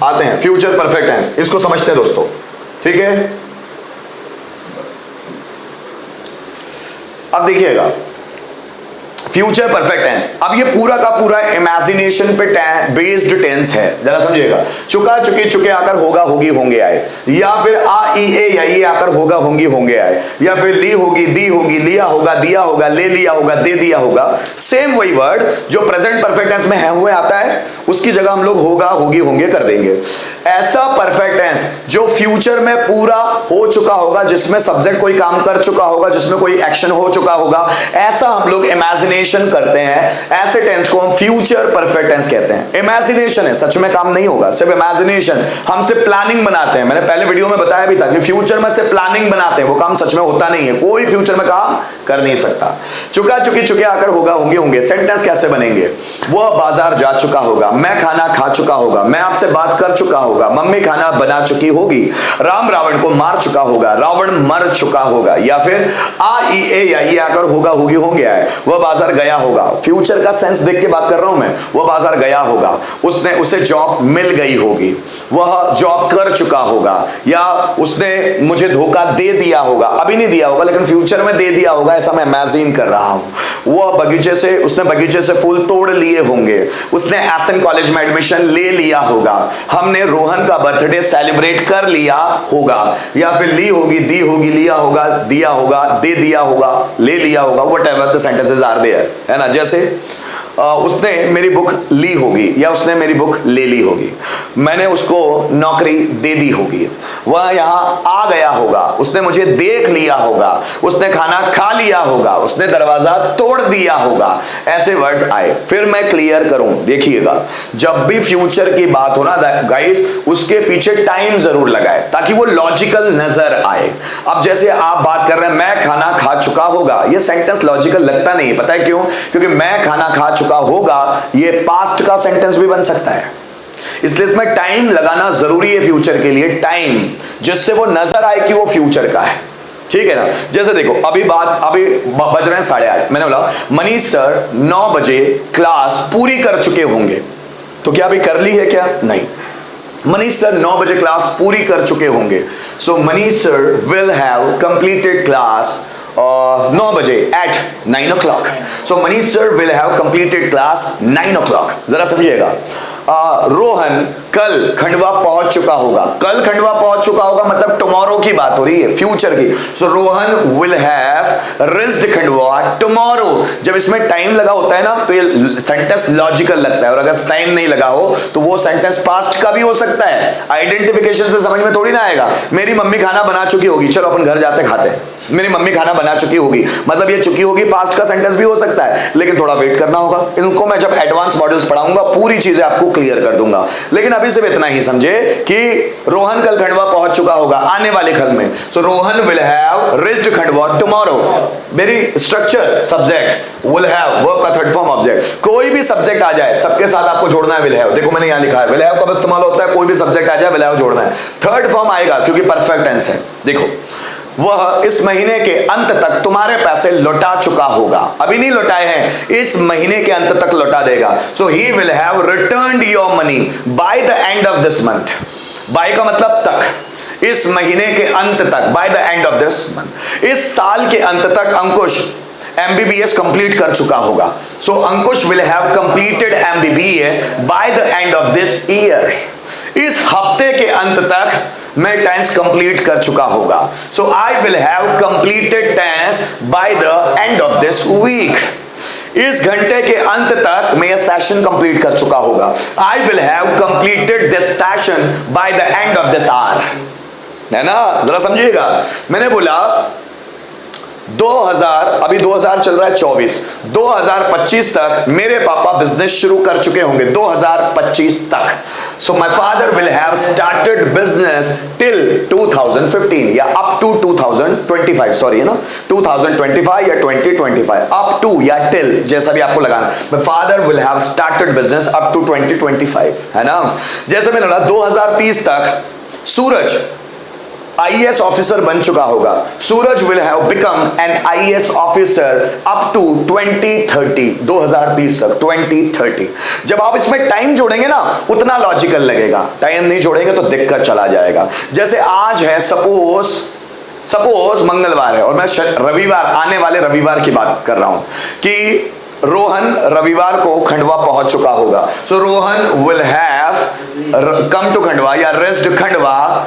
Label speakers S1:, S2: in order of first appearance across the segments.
S1: आते हैं future perfect tense, इसको समझते हैं दोस्तों, ठीक है। अब देखिएगा फ्यूचर परफेक्ट टेंस, अब ये पूरा का पूरा इमेजिनेशन पे बेस्ड टेंस है, जरा समझिएगा। चुका चुके चुके आकर होगा होगी होंगे आए, या फिर आ ई ए या ये आकर होगा होंगी होंगे आए, या फिर ली होगी दी होगी लिया होगा दिया होगा ले लिया होगा दे दिया होगा। सेम वही वर्ड जो प्रेजेंट परफेक्ट टेंस में है हुए आता है, उसकी जगह हम लोग होगा होगी होंगे कर देंगे। ऐसा परफेक्ट टेंस जो फ्यूचर में पूरा हो चुका होगा, जिसमें सब्जेक्ट कोई काम कर चुका होगा, जिसमें कोई एक्शन हो चुका होगा, ऐसा हम लोग इमेजिनेशन करते हैं। ऐसे टेंस को हम फ्यूचर परफेक्ट टेंस कहते हैं। इमेजिनेशन है, सच में काम नहीं होगा, सिर्फ इमेजिनेशन। हम सिर्फ प्लानिंग बनाते हैं, मैंने पहले वीडियो में बताया भी था कि फ्यूचर में सिर्फ प्लानिंग बनाते हैं, वो काम सच में होता नहीं है। कोई फ्यूचर में काम कर नहीं सकता। चुका चुकी चुके आकर होगा होंगे होंगे, सेंटेंस कैसे बनेंगे? वह बाजार जा चुका होगा, मैं खाना खा चुका होगा, मैं आपसे बात कर चुका होगा, मम्मी खाना बना चुकी होगी, राम रावण को मार चुका होगा, रावण मर चुका होगा, या फिर आ ई ए या ये आकर होगा होगी होंगे आए, वह बाजार गया होगा। फ्यूचर का सेंस देख के बात कर रहा हूं मैं। वह बाजार गया होगा, उसने उसे जॉब मिल गई होगी, वह जॉब कर चुका होगा, या उसने मुझे धोखा दे दिया होगा। अभी नहीं दिया होगा लेकिन फ्यूचर में दे दिया होगा, ऐसा मैं इमेजिन कर रहा हूं। वह उसने बगीचे से फूल तोड़ लिए होंगे, उसने एसएन कॉलेज में एडमिशन ले लिया होगा, हमने रोहन का बर्थडे सेलिब्रेट कर लिया होगा, या फिर ली होगी दी होगी लिया होगा दिया होगा दे दिया होगा ले लिया होगा। Whatever the sentences are there, है ना। जैसे उसने मेरी बुक ली होगी, या उसने मेरी बुक ले ली होगी, मैंने उसको नौकरी दे दी होगी, वह यहाँ आ गया होगा, उसने मुझे देख लिया होगा, उसने खाना खा लिया होगा, उसने दरवाजा तोड़ दिया होगा। ऐसे वर्ड्स आए। फिर मैं क्लियर करूं, देखिएगा, जब भी फ्यूचर की बात हो ना गाइस, उसके पीछे टाइम जरूर लगाए ताकि वो लॉजिकल नजर आए। अब जैसे आप बात कर रहे हैं मैं खाना खा चुका होगा, ये सेंटेंस लॉजिकल लगता नहीं, पता है क्यों? क्योंकि मैं खाना खा चुका होगा ये पास्ट का सेंटेंस भी बन सकता है, इसलिए इसमें टाइम लगाना जरूरी है फ्यूचर के लिए, टाइम जिससे वो नजर आए कि वो फ्यूचर का है, ठीक है ना। जैसे देखो अभी बज रहे हैं 8:30, मैंने बोला मनीष सर 9 बजे क्लास पूरी कर चुके होंगे, तो क्या अभी कर ली है क्या? नहीं। मनीष सर 9 बजे क्लास पूरी कर चुके होंगे, so Manish sir will have completed class 9 बजे at 9 o'clock. So Manish sir will have completed class 9 o'clock. जरा समझिएगा। रोहन कल खंडवा पहुंच चुका होगा, कल खंडवा पहुंच चुका होगा मतलब टुमारो की बात हो रही है, फ्यूचर की। So Rohan will have reached Khandwa tomorrow. जब इसमें टाइम लगा होता है ना तो ये सेंटेंस लॉजिकल लगता है, और अगर टाइम नहीं लगा हो तो वो सेंटेंस पास्ट का भी हो सकता है। आइडेंटिफिकेशन से समझ में थोड़ी ना आएगा। मेरी मम्मी खाना बना चुकी होगी, चलो अपन घर जाते खाते हैं। मेरी मम्मी खाना बना चुकी होगी मतलब ये चुकी होगी पास्ट का सेंटेंस भी हो सकता है, लेकिन थोड़ा वेट करना होगा। इनको मैं जब एडवांस मॉड्यूल्स पढ़ाऊंगा पूरी चीजें आपको क्लियर कर दूंगा, लेकिन अभी सिर्फ इतना ही समझे कि रोहन कल खंडवा पहुंच चुका होगा आने वाले कल में। So Rohan will have reached Khandwa tomorrow. Very structure subject will have, verb का थर्ड फॉर्म ऑब्जेक्ट। कोई भी सब्जेक्ट आ जाए सबके साथ आपको जोड़ना है विल हैव। देखो मैंने यहां लिखा है विल हैव कब इस्तेमाल होता है, कोई भी सब्जेक्ट आ जाए विल हैव जोड़ना है। थर्ड फॉर्म आएगा क्योंकि परफेक्ट टेंस है। देखो वह इस महीने के अंत तक तुम्हारे पैसे लौटा चुका होगा, अभी नहीं लौटाए हैं, इस महीने के अंत तक लौटा देगा। So he will have returned your money by the end of this month. By का मतलब तक, इस महीने के अंत तक, by the end of this month. इस साल के अंत तक अंकुश MBBS कंप्लीट कर चुका होगा। So Ankush will have completed MBBS by the end of this year. इस हफ्ते के अंत तक मैं टेंस कंप्लीट कर चुका होगा। So I will have completed tense by the end of this week. इस घंटे के अंत तक मैं यह सेशन कंप्लीट कर चुका होगा। I will have completed this session by the end of this hour. है ना, जरा समझिएगा। मैंने बोला 2000, अभी 2000 चल रहा है 24, 2025 तक मेरे पापा बिजनेस शुरू कर चुके होंगे, 2025 तक। So my father will have started business till 2015 या अप टू 2025, सॉरी है ना, 2025 या 2025, अप टू या टिल जैसा भी आपको लगाना। My father will have started business up to 2025, है ना। जैसे मैंने बोला 2030 तक सूरज आईएएस ऑफिसर बन चुका होगा। Suraj will have become an IAS officer up to 2030, 2030 तक, 2030। जब आप इसमें टाइम जोड़ेंगे ना उतना लॉजिकल लगेगा, टाइम नहीं जोड़ेंगे तो दिक्कत चला जाएगा। जैसे आज है सपोज मंगलवार है और मैं रविवार, आने वाले रविवार की बात कर रहा हूं कि रोहन रविवार को खंडवा पहुंच चुका होगा। So Rohan will have come to Khandwa या रेस्ट खंडवा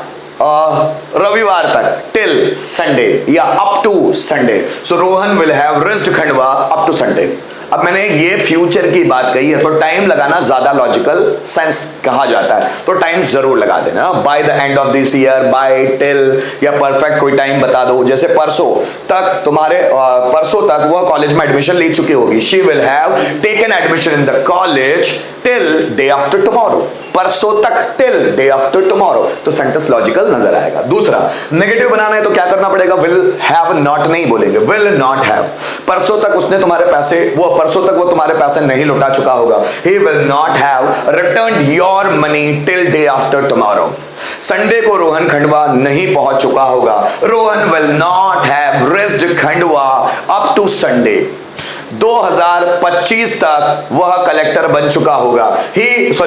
S1: रविवार तक टिल संडे या up to Sunday. So Rohan will have rest Khandwa up to Sunday. अब मैंने ये फ्यूचर की बात कही है तो टाइम लगाना ज्यादा लॉजिकल सेंस कहा जाता है, तो टाइम जरूर लगा देना। By the end of this year, by, till या परफेक्ट कोई टाइम बता दो। जैसे परसों तक वह कॉलेज में एडमिशन ले चुकी होगी। She will have taken admission in the college till day after tomorrow. परसों तक टिल डे आफ्टर टुमारो, तो सेंटेंस लॉजिकल नजर आएगा। दूसरा, नेगेटिव बनाना है तो क्या करना पड़ेगा? विल हैव नॉट नहीं बोलेंगे, विल नॉट हैव। परसों तक वो तुम्हारे पैसे नहीं लौटा चुका होगा। He will not have returned your money till day after tomorrow. Sunday को रोहन खंडवा नहीं पहुंच चुका होगा। Rohan will not have reached Khandwa up to Sunday. 2025 तक वह कलेक्टर बन चुका होगा।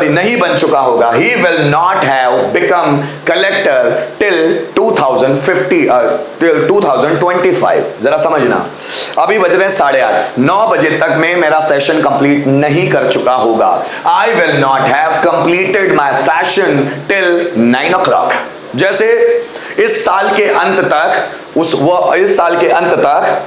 S1: नहीं बन चुका होगा। He will not have become collector till 2025। जरा समझना, अभी बज रहे 8:30, 9 बजे तक में मेरा सेशन कंप्लीट नहीं कर चुका होगा। I will not have completed my session till 9 o'clock। जैसे इस साल के अंत तक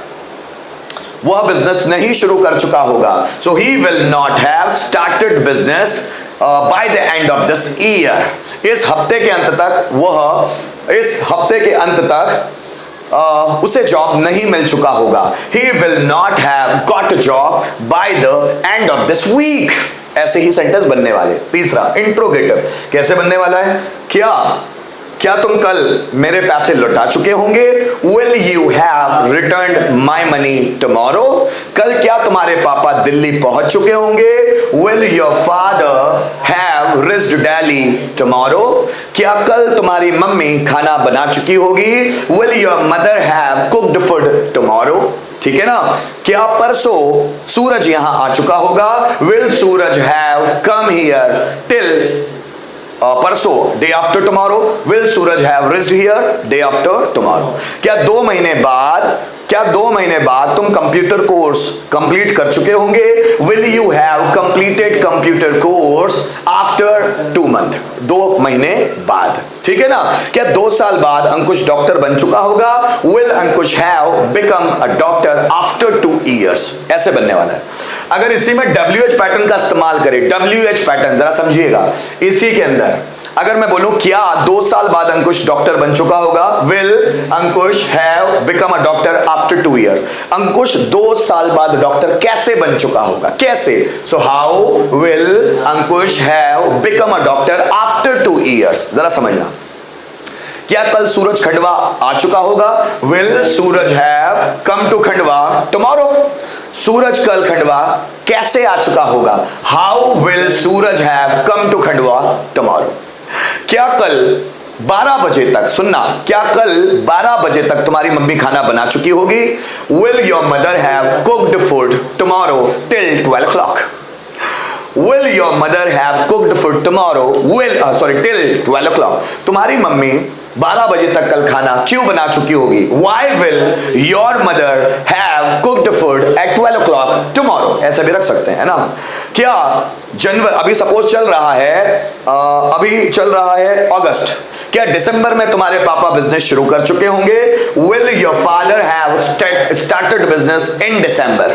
S1: वह बिजनेस नहीं शुरू कर चुका होगा। So he will not have started business by the end of this year. इस हफ्ते के अंत तक उसे जॉब नहीं मिल चुका होगा। He will not have got a job by the end of this week. ऐसे ही सेंटेंस बनने वाले। तीसरा, इंट्रोगेटिव कैसे बनने वाला है? क्या तुम कल मेरे पैसे लौटा चुके होंगे? Will you have returned my money tomorrow? कल क्या तुम्हारे पापा दिल्ली पहुंच चुके होंगे? Will your father have reached Delhi tomorrow? क्या कल तुम्हारी मम्मी खाना बना चुकी होगी? Will your mother have cooked food tomorrow? ठीक है ना? क्या परसों सूरज यहां आ चुका होगा? Will Suraj have come here till परसों day after tomorrow? Will Suraj have reached here day after tomorrow? क्या 2 महीने बाद तुम कंप्यूटर कोर्स कंप्लीट कर चुके होंगे? Will you have completed computer course after 2 months? 2 महीने बाद। ठीक है ना? क्या 2 साल बाद अंकुश डॉक्टर बन चुका होगा? Will Ankush have become a doctor after 2 years? ऐसे बनने वाला है। अगर इसी में WH पैटर्न का इस्तेमाल करें, WH पैटर्न जरा समझिएगा। इसी के अंदर अगर मैं बोलूं क्या 2 साल बाद अंकुश डॉक्टर बन चुका होगा? Will Ankush have become a doctor after 2 years? अंकुश 2 साल बाद डॉक्टर कैसे बन चुका होगा? कैसे? So how will Ankush have become a doctor after 2 years? जरा समझना। क्या कल सूरज खंडवा आ चुका होगा? Will Suraj have come to Khandwa tomorrow? Suraj कल खंडवा कैसे आ चुका होगा? How will Suraj have come to Khandwa tomorrow? क्या कल 12 बजे तक, सुनना, क्या कल 12 बजे तक तुम्हारी मम्मी खाना बना चुकी होगी? Will your mother have cooked food tomorrow till 12 o'clock? Will your mother have cooked food tomorrow? Till 12 o'clock? तुम्हारी मम्मी 12 बजे तक कल खाना क्यों बना चुकी होगी? Why will your mother have cooked food at 12 o'clock tomorrow? ऐसे भी रख सकते हैं ना? क्या अभी सपोज चल रहा है अगस्त, क्या दिसंबर में तुम्हारे पापा बिजनेस शुरू कर चुके होंगे? Will your father have started business in December?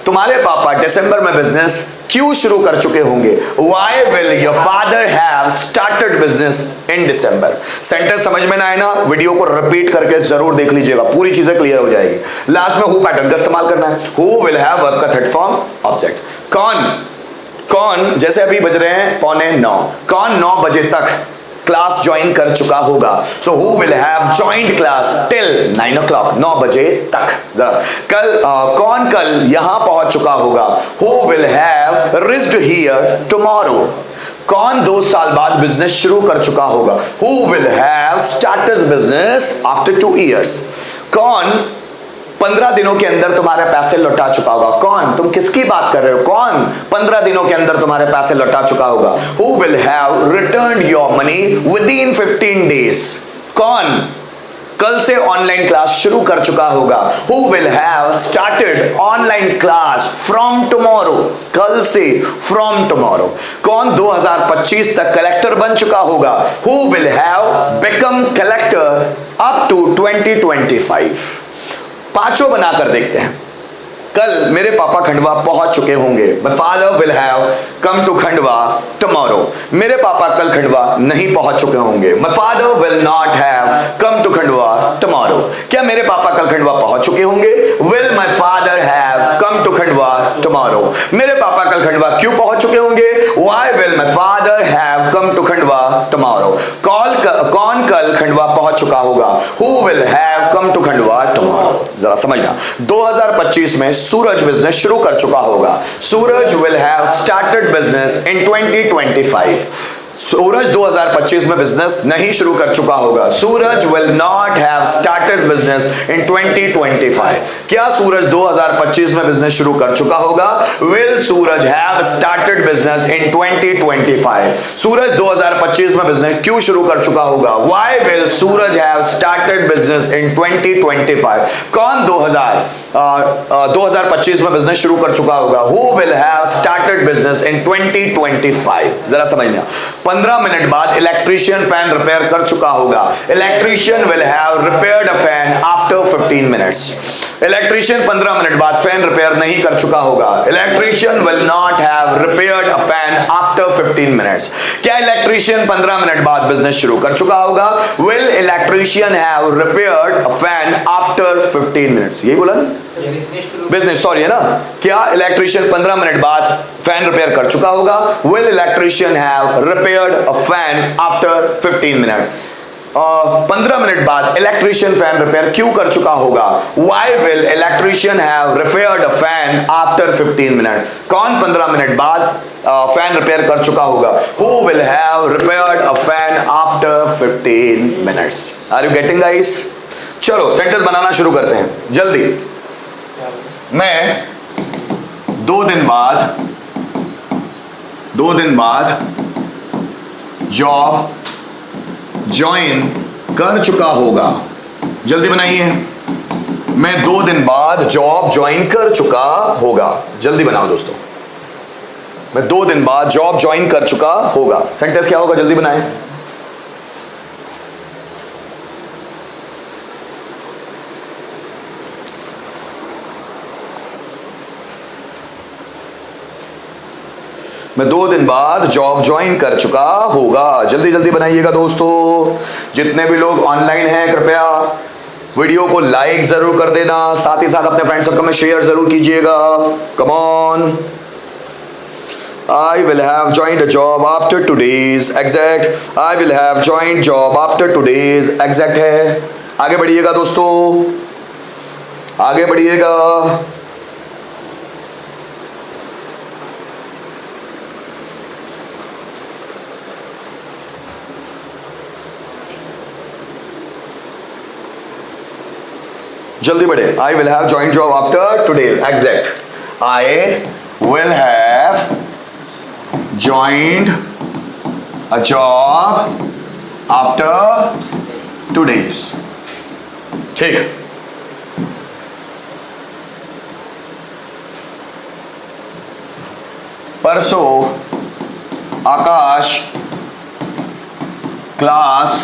S1: तुम्हारे पापा दिसंबर में बिजनेस क्यों शुरू कर चुके होंगे? Why will your father have started business in December? Sentence समझ में ना आए ना, वीडियो को रिपीट करके जरूर देख लीजिएगा, पूरी चीजें क्लियर हो जाएगी। लास्ट में हु पैटर्न का इस्तेमाल करना है। हु विल हैव वर्ब का थर्ड फॉर्म ऑब्जेक्ट। कौन जैसे अभी बज रहे हैं 8:45, कौन 9 बजे तक क्लास ज्वाइन कर चुका होगा? So who will have joined class till 9 o'clock? 9 बजे तक। कौन कल यहां पहुंच चुका होगा? Who will have reached here tomorrow? कौन 2 साल बाद बिजनेस शुरू कर चुका होगा? Who will have started business after 2 years? कौन 15 दिनों के अंदर तुम्हारे पैसे लौटा चुका होगा? कौन? तुम किसकी बात कर रहे हो? कौन 15 दिनों के अंदर तुम्हारे पैसे लौटा चुका होगा? Who will have returned your money within 15 days? कौन कल से ऑनलाइन क्लास शुरू कर चुका होगा? Who will have started online class from tomorrow? कल से from tomorrow. कौन 2025 तक कलेक्टर बन चुका होगा? Who will have become collector up to 2025? पांचों बनाकर देखते हैं। कल मेरे पापा खंडवा पहुंच चुके होंगे। My father will have come to Khandwa tomorrow. मेरे पापा कल खंडवा नहीं पहुंच चुके होंगे। My father will not have come to Khandwa tomorrow. क्या मेरे पापा कल खंडवा पहुंच चुके होंगे? Will my father have come to Khandwa tomorrow? मेरे पापा कल खंडवा क्यों पहुंच चुके होंगे? Why will my father have come to Khandwa tomorrow? कौन कल खंडवा पहुंच चुका होगा? Who will have come to Khandwa tomorrow? जरा समझना, 2025 में सूरज बिजनेस शुरू कर चुका होगा। Suraj will have started business in 2025। Suraj 2025 में बिजनेस नहीं शुरू कर चुका होगा। Suraj will not have started business in 2025। क्या सूरज 2025 में बिजनेस शुरू कर चुका होगा? Will Suraj have started business in 2025? Suraj 2025 में बिजनेस क्यों शुरू कर चुका होगा? Why will Suraj have started business in 2025? कौन 2025 में बिजनेस शुरू कर चुका होगा? Who will have started business in 2025? जरा समझना, 15 मिनट बाद इलेक्ट्रीशियन फैन रिपेयर कर चुका होगा। Electrician will have repaired a fan after 15 minutes. Electrician 15 minute बाद फैन रिपेयर नहीं कर चुका होगा। Electrician will not have repaired a fan after 15 minutes. क्या इलेक्ट्रीशियन 15 मिनट बाद बिजनेस शुरू कर चुका होगा? Will electrician have repaired a fan after 15 minutes? यही बोला ना, बिजनेस, सॉरी है ना। क्या इलेक्ट्रीशियन 15 मिनट बाद फैन रिपेयर कर चुका होगा? Will electrician have repaired a fan after 15 minutes? 15 minute बाद इलेक्ट्रीशियन फैन रिपेयर क्यों कर चुका होगा? Why will electrician have repaired a fan after 15 minutes? कौन 15 मिनट बाद फैन रिपेयर कर चुका होगा? Who will have repaired a fan after 15 minutes? Are you getting guys? चलो सेंटेंस बनाना शुरू करते हैं जल्दी। मैं 2 दिन बाद जॉब ज्वाइन कर चुका होगा। जल्दी बनाइए। मैं 2 दिन बाद जॉब ज्वाइन कर चुका होगा। जल्दी बनाओ दोस्तों। मैं 2 दिन बाद जॉब ज्वाइन कर चुका होगा। सेंटेंस क्या होगा? जल्दी बनाएं। मैं 2 दिन बाद जॉब ज्वाइन कर चुका होगा। जल्दी जल्दी बनाइएगा दोस्तों। जितने भी लोग ऑनलाइन हैं कृपया वीडियो को लाइक जरूर कर देना, साथ ही साथ अपने फ्रेंड सर्कल में शेयर जरूर कीजिएगा। Come on. I will have joined a job after today's exact। I will have joined job after today's exact है। आगे बढ़िएगा दोस्तों, आगे बढ़िएगा। जल्दी बढ़े। I will have joined job after today exact। I will have joined a job after today's। ठीक। परसों आकाश class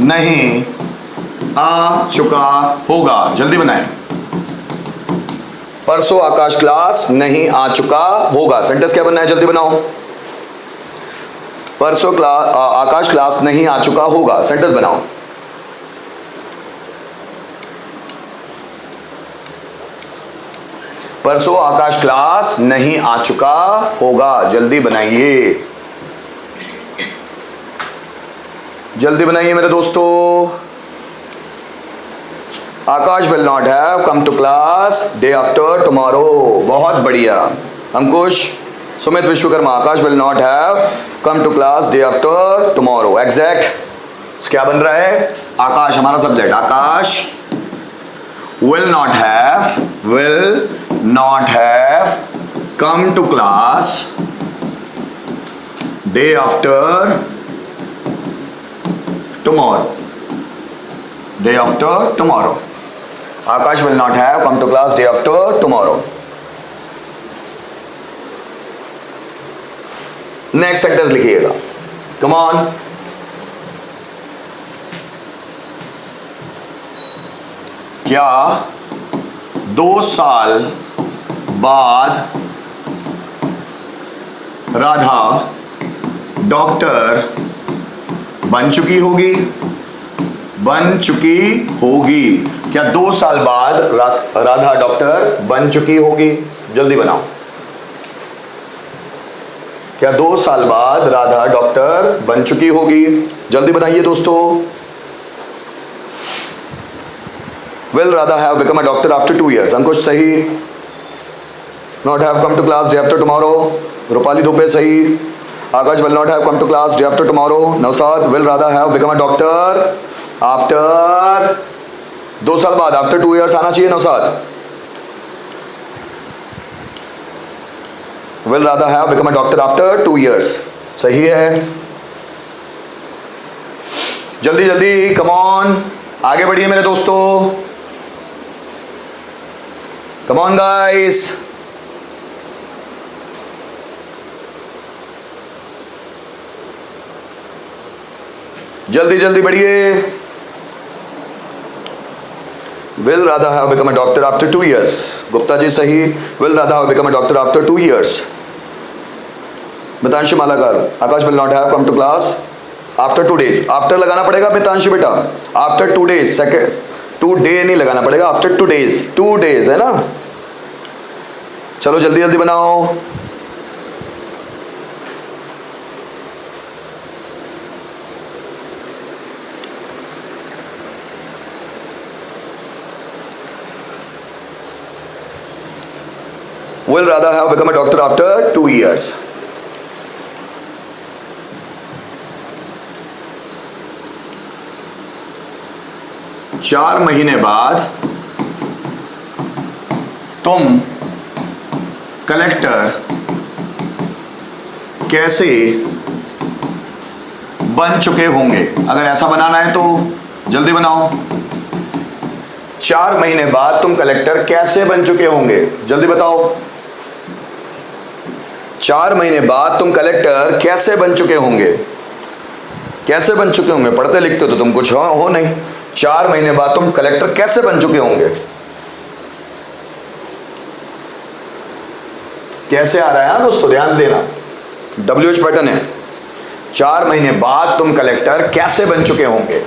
S1: नहीं आ चुका होगा। जल्दी बनाएं। परसों आकाश क्लास नहीं आ चुका होगा। सेंटेंस क्या बनना है? जल्दी बनाओ। परसों आकाश क्लास नहीं आ चुका होगा। सेंटेंस बनाओ। परसों आकाश क्लास नहीं आ चुका होगा। जल्दी बनाइए, जल्दी बनाइए मेरे दोस्तों। Akash will not have come to class day after tomorrow. बहुत बढ़िया Ankush, Sumit Vishwakarma, Akash will not have come to class day after tomorrow. Exact क्या बन रहा है? आकाश हमारा subject, Akash will not have come to class day after tomorrow. Day after tomorrow. Akash will not have come to class day after tomorrow. Next sentence लिखिएगा, come on. क्या 2 साल बाद Radha doctor बन चुकी होगी? क्या 2 साल बाद राधा डॉक्टर बन चुकी होगी? जल्दी बनाओ। क्या 2 साल बाद राधा डॉक्टर बन चुकी होगी? जल्दी बनाइए दोस्तों। Will Radha have become a doctor after 2 years? अंकुश सही। Not have come to class day after tomorrow. Rupali Dubey सही। आकाश will not have come to class day after tomorrow. Naushad will Radha have become a doctor after 2 साल बाद, after 2 years आना चाहिए Naushad. Will Radha have become a doctor after 2 years? सही है। जल्दी जल्दी come on, आगे बढ़िए मेरे दोस्तों। Come on guys. जल्दी जल्दी बढ़िए। Will Radha have become a doctor after 2 years? Gupta ji सही। Will Radha have become a doctor after 2 years? मितांशु Malakar, Akash will not have come to class after 2 days. After लगाना पड़ेगा मितांशु बेटा, after 2 days, सेकेंड 2 day नहीं लगाना पड़ेगा, after 2 days, 2 days है ना। चलो जल्दी जल्दी बनाओ। Will Radha have become a doctor after 2 years? चार महीने बाद तुम कलेक्टर कैसे बन चुके होंगे? अगर ऐसा बनाना है तो जल्दी बनाओ। 4 महीने बाद तुम कलेक्टर कैसे बन चुके होंगे? जल्दी बताओ। 4 महीने बाद तुम कलेक्टर कैसे बन चुके होंगे? कैसे बन चुके होंगे? पढ़ते लिखते तो तुम कुछ हो नहीं। 4 महीने बाद तुम कलेक्टर कैसे बन चुके होंगे? कैसे आ रहा है दोस्तों, ध्यान देना। WH पैटर्न है। 4 महीने बाद तुम कलेक्टर कैसे बन चुके होंगे?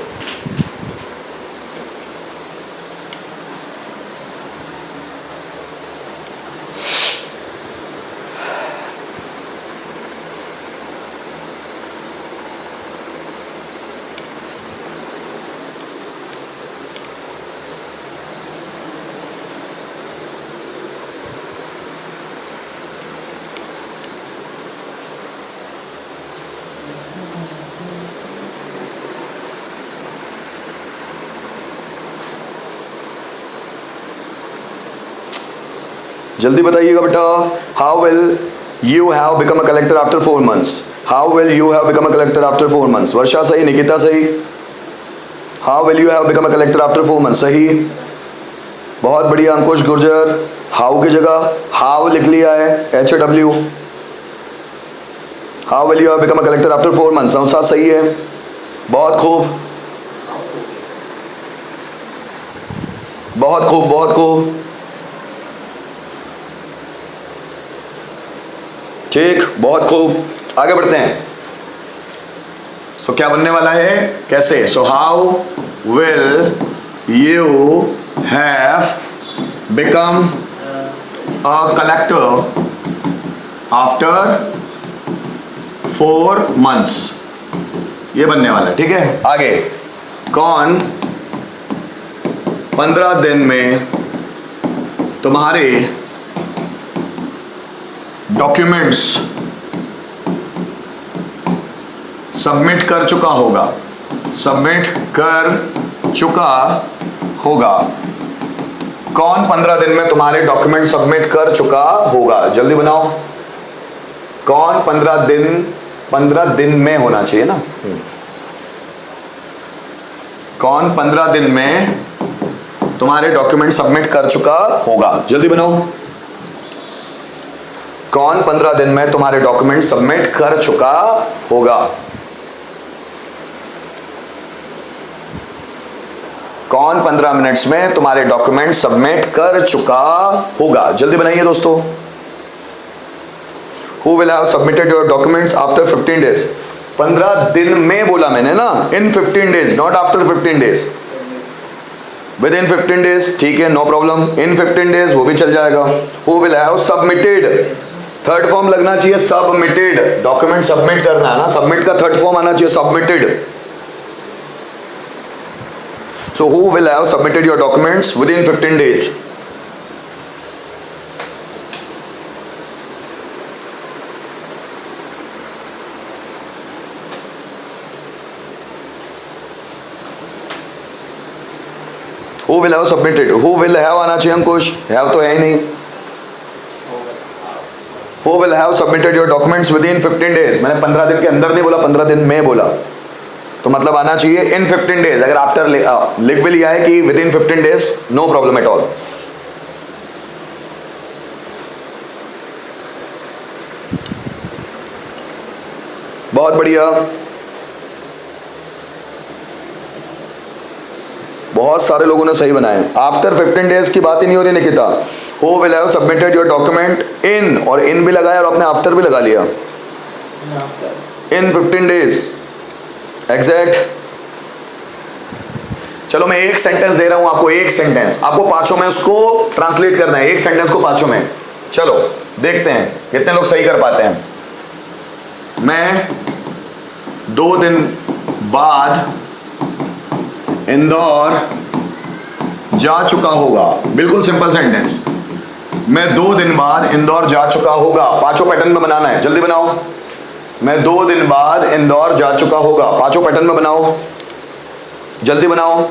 S1: जल्दी बताइएगा बेटा। How will you have become a collector after 4 months? How will you have become a collector after 4 months? वर्षा सही, निकिता सही। How will you have become a collector after 4 months? सही, बहुत बढ़िया। अंकुश गुर्जर, हाउ की जगह हाउ लिख लिया है, HW। How will you have become a collector after 4 months? संसार सही है, बहुत खूब, बहुत खूब, बहुत खूब। ठीक, बहुत खूब। आगे बढ़ते हैं। सो क्या बनने वाला है, कैसे? So how will you have become a collector after 4 months? ये बनने वाला है। ठीक है, आगे। कौन 15 दिन में तुम्हारे डॉक्यूमेंट्स सबमिट कर चुका होगा, सबमिट कर चुका होगा। कौन 15 दिन में तुम्हारे डॉक्यूमेंट सबमिट कर चुका होगा? जल्दी बनाओ। कौन 15 दिन में होना चाहिए ना, कौन 15 दिन में तुम्हारे डॉक्यूमेंट सबमिट कर चुका होगा? जल्दी बनाओ। कौन 15 दिन में तुम्हारे डॉक्यूमेंट सबमिट कर चुका होगा? कौन 15 मिनट्स में तुम्हारे डॉक्यूमेंट सबमिट कर चुका होगा? जल्दी बनाइए दोस्तों। Who will have submitted your documents after 15 days? 15 दिन में बोला मैंने ना, in 15 days, not after 15 days. Within 15 days, ठीक है, no problem. In 15 days वो भी चल जाएगा। Who will have submitted? Third form लगना चाहिए सबमिटेड। डॉक्यूमेंट सबमिट करना है ना, सबमिट का थर्ड फॉर्म आना चाहिए submitted. So who will have submitted your documents within 15 days? Who will have submitted? Who will have आना चाहिए अंकुश, have तो है ही नहीं। Who will have submitted your documents within 15 days? मैंने 15 दिन के अंदर नहीं बोला, 15 दिन में बोला, तो मतलब आना चाहिए इन 15 डेज। अगर आफ्टर लिख भी लिया है कि within 15 days, no problem at all. बहुत बढ़िया, बहुत सारे लोगों ने सही बनाए। आफ्टर 15 डेज की बात ही नहीं हो रही Nikita. Who will have submitted your document in, और इन भी लगाया और आपने आफ्टर भी लगा लिया। इन 15 डेज एग्जैक्ट। चलो मैं एक सेंटेंस दे रहा हूं आपको, एक सेंटेंस आपको पांचों में उसको ट्रांसलेट करना है, एक सेंटेंस को पांचों में। चलो देखते हैं कितने लोग सही कर पाते हैं। मैं 2 दिन बाद इंदौर जा चुका होगा। बिल्कुल सिंपल सेंटेंस। मैं 2 दिन बाद इंदौर जा चुका होगा। पांचों पैटर्न में बनाना है, जल्दी बनाओ। मैं 2 दिन बाद इंदौर जा चुका होगा। पांचों पैटर्न में बनाओ, जल्दी बनाओ।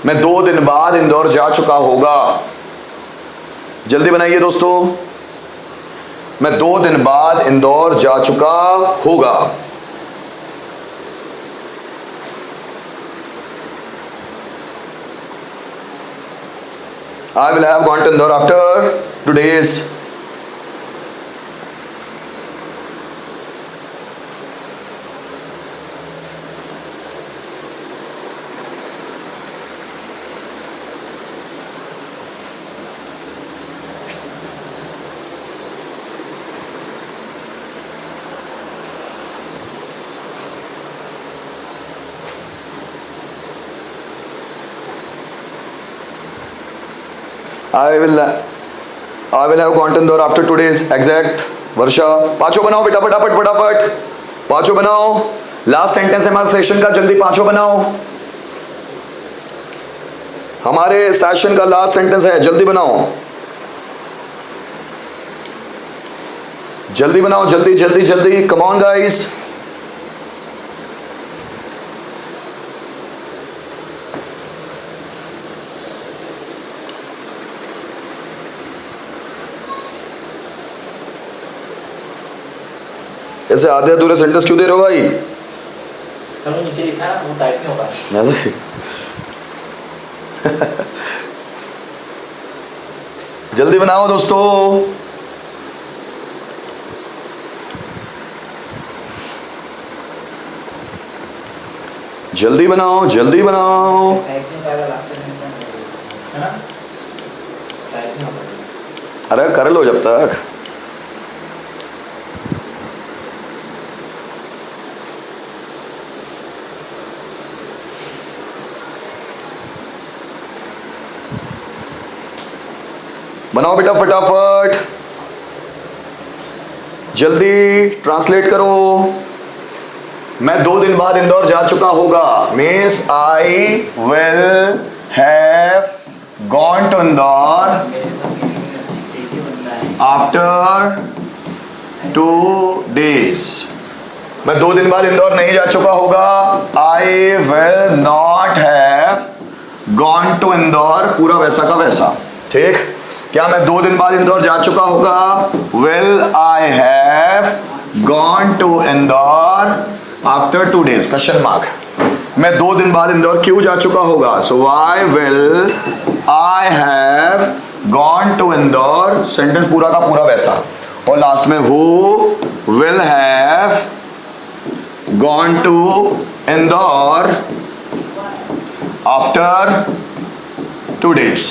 S1: मैं 2 दिन बाद इंदौर जा चुका होगा। जल्दी बनाइए दोस्तों। मैं 2 दिन बाद इंदौर जा चुका होगा। I will have gone to Indore after 2 days. I will have gone to Indore after 2 days exact. वर्षा, पांचों बनाओ बेटा, फटाफट फटाफट पांचों बनाओ। लास्ट सेंटेंस है हमारे सेशन का, जल्दी पांचों बनाओ। हमारे सेशन का लास्ट सेंटेंस है, जल्दी बनाओ, जल्दी बनाओ, जल्दी जल्दी जल्दी, कम ऑन गाइस। ऐसे आधे अधूरे सेंटेंस क्यों दे रहे हो भाई?
S2: सर वो नीचे लिखा है ना, वो टाइप नहीं हो रहा है।
S1: जल्दी बनाओ दोस्तों। जल्दी बनाओ, जल्दी बनाओ। अरे कर लो जब तक। बनाओ बेटा फटाफट, जल्दी ट्रांसलेट करो। मैं 2 दिन बाद इंदौर जा चुका होगा means I will have gone to Indore after 2 days। मैं 2 दिन बाद इंदौर नहीं जा चुका होगा, I will not have gone to Indore, पूरा वैसा का वैसा। ठीक, क्या मैं 2 दिन बाद इंदौर जा चुका होगा, will I have gone to Indore after 2 days, question mark. मैं 2 दिन बाद इंदौर क्यों जा चुका होगा, so why will I have gone to Indore, sentence पूरा का पूरा वैसा। और लास्ट में who will have gone to Indore after 2 days।